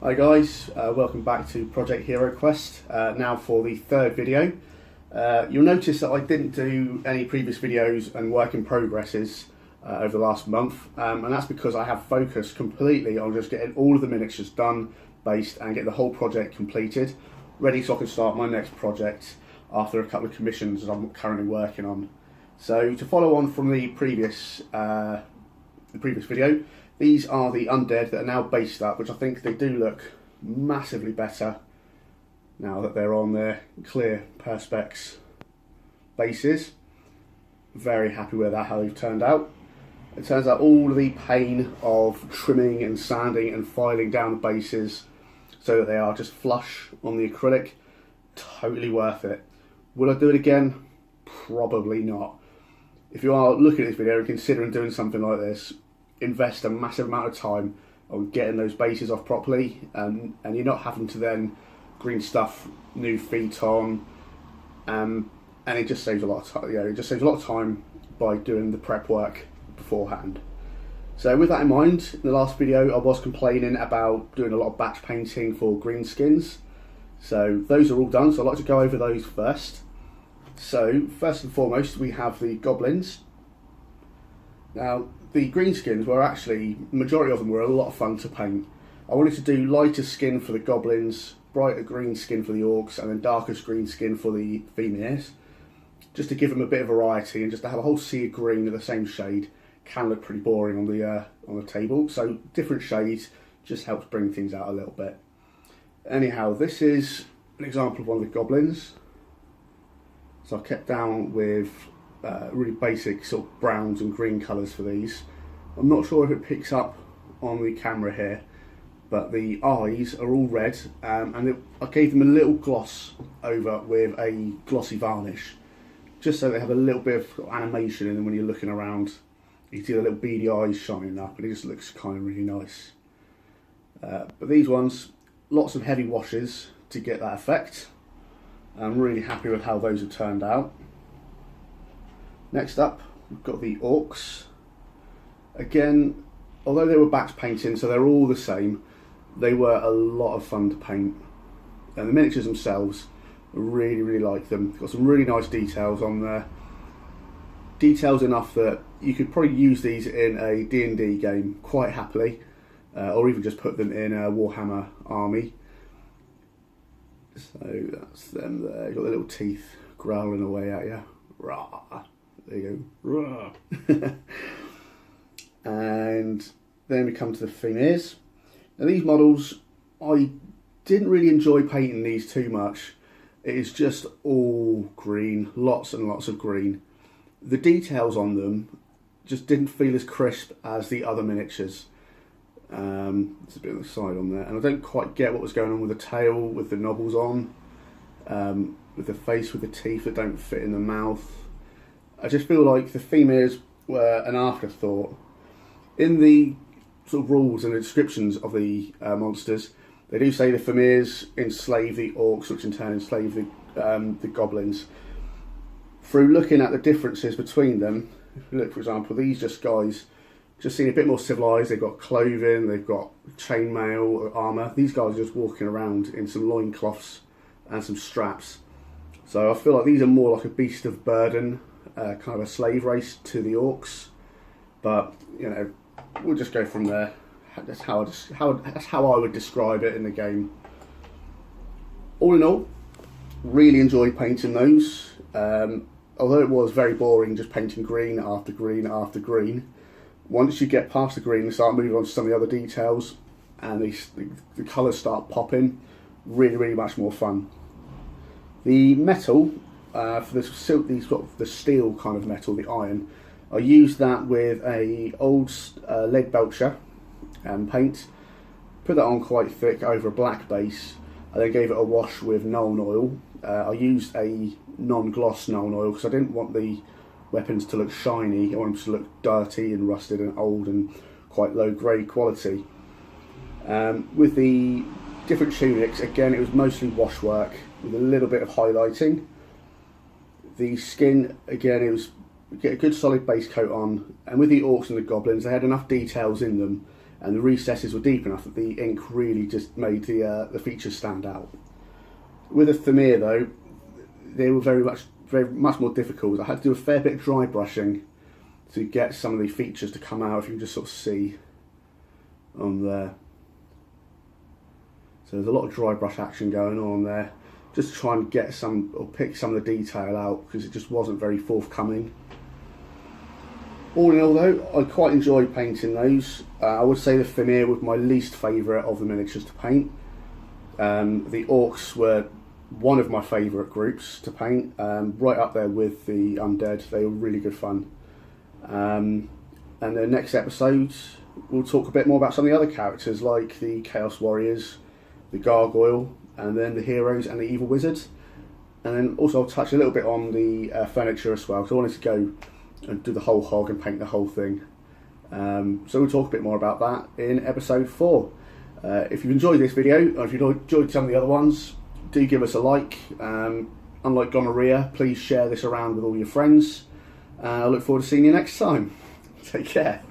Hi guys, welcome back to Project Heroquest, now for the third video. You'll notice that I didn't do any previous videos and work in progresses over the last month, and that's because I have focused completely on just getting all of the miniatures done, based, and get the whole project completed, ready so I can start my next project after a couple of commissions that I'm currently working on. So to follow on from the previous video, these are the undead that are now based up, which I think they do look massively better now that they're on their clear perspex bases. Very happy with that, how they've turned out. It turns out all the pain of trimming and sanding and filing down the bases so that they are just flush on the acrylic, totally worth it. Will I do it again? Probably not. If you are looking at this video and considering doing something like this, invest a massive amount of time on getting those bases off properly, and you're not having to then green stuff new feet on, and it just saves a lot of time. It just saves a lot of time by doing the prep work beforehand. So with that in mind, in the last video I was complaining about doing a lot of batch painting for green skins, so those are all done, so I'd like to go over those first. So first and foremost we have the goblins. Now the green skins were actually, the majority of them were a lot of fun to paint. I wanted to do lighter skin for the goblins, brighter green skin for the orcs, and then darkest green skin for the females, just to give them a bit of variety, and just to have a whole sea of green of the same shade can look pretty boring on the table. So different shades just helps bring things out a little bit. Anyhow, this is an example of one of the goblins. So I kept down with really basic sort of browns and green colours for these. I'm not sure if it picks up on the camera here, but the eyes are all red, and I gave them a little gloss over with a glossy varnish, just so they have a little bit of animation in them when you're looking around. You can see the little beady eyes shining up, and it just looks kind of really nice. But these ones, lots of heavy washes to get that effect. I'm really happy with how those have turned out. Next up, we've got the orcs. Again, although they were batch painting, so they're all the same, they were a lot of fun to paint. And the miniatures themselves, I really like them. Got some really nice details on there. Details enough that you could probably use these in a D&D game quite happily, or even just put them in a Warhammer army. So that's them there. You've got the little teeth growling away at you. Rah. There you go. Rah. And then we come to the females. Now these models, I didn't really enjoy painting these too much. It is just all green, lots and lots of green. The details on them just didn't feel as crisp as the other miniatures. There's a bit of the side on there, and I don't quite get what was going on with the tail, with the knobbles on, with the face, with the teeth that don't fit in the mouth. I just feel like the females were an afterthought. In the sort of rules and the descriptions of the monsters, they do say the females enslave the orcs, which in turn enslave the goblins. Through looking at the differences between them, if you look, for example, these guys just seem a bit more civilised. They've got clothing, they've got chainmail, armour. These guys are just walking around in some loincloths and some straps. So I feel like these are more like a beast of burden, kind of a slave race to the orcs. But, you know, we'll just go from there. That's how I would describe it in the game. All in all, really enjoyed painting those. Although it was very boring just painting green after green after green, once you get past the green and start moving on to some of the other details, and the colours start popping, really much more fun. The metal, for the steel kind of metal, the iron, I used that with a old lead belcher paint, put that on quite thick over a black base. I then gave it a wash with Nuln oil. I used a non-gloss Nuln oil because I didn't want the weapons to look shiny. I want them to look dirty and rusted and old and quite low grade quality. With the different tunics, again it was mostly wash work with a little bit of highlighting. The skin, again, it was get a good solid base coat on, and with the orcs and the goblins, they had enough details in them and the recesses were deep enough that the ink really just made the features stand out. With a Vermeer though, they were very much more difficult. I had to do a fair bit of dry brushing to get some of the features to come out, if you can just sort of see on there. So there's a lot of dry brush action going on there, just to try and get some, or pick some of the detail out, because it just wasn't very forthcoming. All in all though, I quite enjoyed painting those. I would say the Vermeer was my least favourite of the miniatures to paint. The Orcs were one of my favourite groups to paint, right up there with the Undead. They were really good fun. And the next episode we'll talk a bit more about some of the other characters, like the Chaos Warriors, the Gargoyle, and then the Heroes and the Evil Wizard. And then also I'll touch a little bit on the furniture as well, because I wanted to go and do the whole hog and paint the whole thing. So we'll talk a bit more about that in episode 4. If you've enjoyed this video, or if you've enjoyed some of the other ones, do give us a like. Unlike gonorrhea, please share this around with all your friends. I look forward to seeing you next time. Take care.